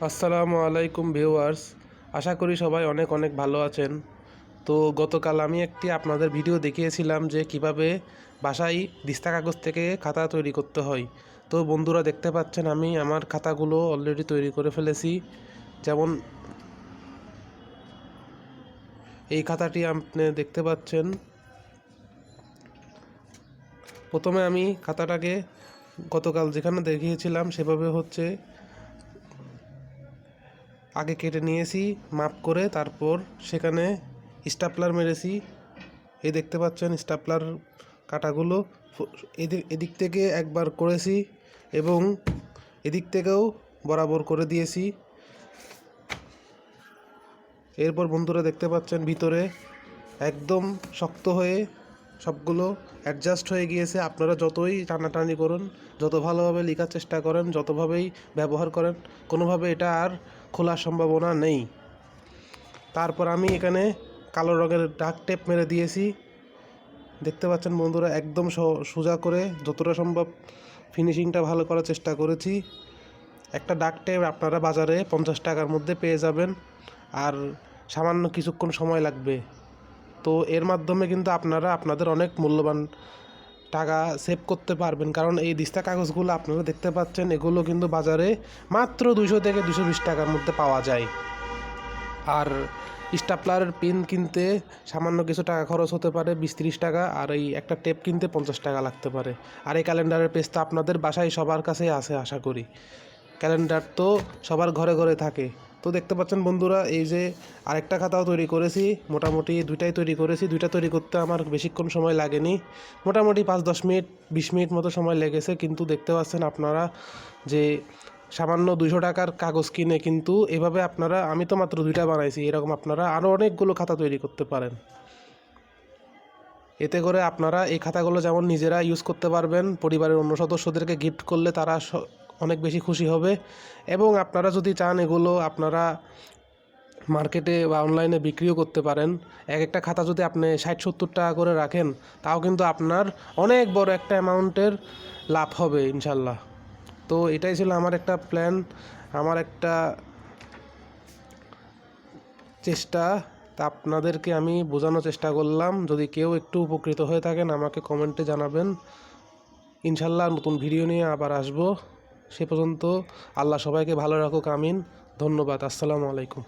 আসসালামু আলাইকুম ভিউয়ার্স। আশা করি সবাই অনেক অনেক ভালো আছেন। তো গতকাল আমি একটি আপনাদের ভিডিও দেখিয়েছিলাম যে কিভাবে বাসায় দিস্তা কাগজ থেকে খাতা তৈরি করতে হয়। তো বন্ধুরা দেখতে পাচ্ছেন আমি আমার খাতাগুলো অলরেডি তৈরি করে ফেলেছি। যেমন এই খাতাটি আপনি দেখতে পাচ্ছেন। প্রথমে আমি খাতাটাকে গতকাল যেখানে দেখিয়েছিলাম সেভাবে আগে কেটে নিয়েছি মাপ করে, তারপর সেখানে স্টাপলার মেরেছি। এই দেখতে পাচ্ছেন স্টাপলার কাটাগুলো এদিক থেকে একবার করেছি এবং এদিক থেকেও বরাবর করে দিয়েছি। এরপর বন্ধুরা দেখতে পাচ্ছেন ভিতরে একদম শক্ত হয়ে সবগুলো অ্যাডজাস্ট হয়ে গিয়েছে। আপনারা যতই টানাটানি করুন, যত ভালোভাবে লেখার চেষ্টা করেন, যতভাবেই ব্যবহার করেন, কোনোভাবে এটা আর খোলার সম্ভাবনা নেই। তারপর আমি এখানে কালো রঙের ডাক টেপ মেরে দিয়েছি। দেখতে পাচ্ছেন বন্ধুরা একদম সোজা করে যতটা সম্ভব ফিনিশিংটা ভালো করার চেষ্টা করেছি। একটা ডাক টেপ আপনারা বাজারে 50 টাকার মধ্যে পেয়ে যাবেন, আর সামান্য কিছুক্ষণ সময় লাগবে। তো এর মাধ্যমে কিন্তু আপনারা আপনাদের অনেক মূল্যবান টাকা সেভ করতে পারবেন, কারণ এই দিস্তা কাগজগুলো আপনারা দেখতে পাচ্ছেন এগুলো কিন্তু বাজারে মাত্র 200 থেকে 220 টাকার মধ্যে পাওয়া যায়। আর স্টাপলারের পিন কিনতে সামান্য কিছু টাকা খরচ হতে পারে, 20-30 টাকা, আর এই একটা টেপ কিনতে 50 টাকা লাগতে পারে। আর এই ক্যালেন্ডারের পেজ তো আপনাদের বাসায় সবার কাছেই আছে আশা করি। ক্যালেন্ডার তো সবার ঘরে ঘরে থাকে। তো দেখতে পাচ্ছেন বন্ধুরা এই যে আরেকটা খাতাও তৈরি করেছি। মোটামুটি দুইটাই তৈরি করেছি। দুইটা তৈরি করতে আমার বেশিক্ষণ সময় লাগেনি, মোটামুটি 5-10 মিনিট 20 মিনিট মতো সময় লেগেছে। কিন্তু দেখতে পাচ্ছেন আপনারা যে সামান্য 200 টাকার কাগজ কিনে কিন্তু এভাবে আপনারা, আমি তো মাত্র দুইটা বানাইছি, এরকম আপনারা আরও অনেকগুলো খাতা তৈরি করতে পারেন। এতে করে আপনারা এই খাতাগুলো যেমন নিজেরা ইউজ করতে পারবেন, পরিবারের অন্য সদস্যদেরকে গিফট করলে তারা অনেক বেশি খুশি হবে। এবং আপনারা যদি চান এগুলো আপনারা মার্কেটে বা অনলাইনে বিক্রিও করতে পারেন। এক একটা খাতা যদি আপনি 60-70 টাকা করে রাখেন, তাও কিন্তু আপনার অনেক বড় একটা অ্যামাউন্টের লাভ হবে ইনশাল্লাহ। তো এটাই ছিল আমার একটা প্ল্যান, আমার একটা চেষ্টা। তা আপনাদেরকে আমি বোঝানোর চেষ্টা করলাম। যদি কেউ একটু উপকৃত হয়ে থাকেন আমাকে কমেন্টে জানাবেন। ইনশাল্লাহ নতুন ভিডিও নিয়ে আবার আসব। সে পর্যন্ত আল্লাহ সবাইকে ভালো রাখুক, আমিন। ধন্যবাদ। আসসালামু আলাইকুম।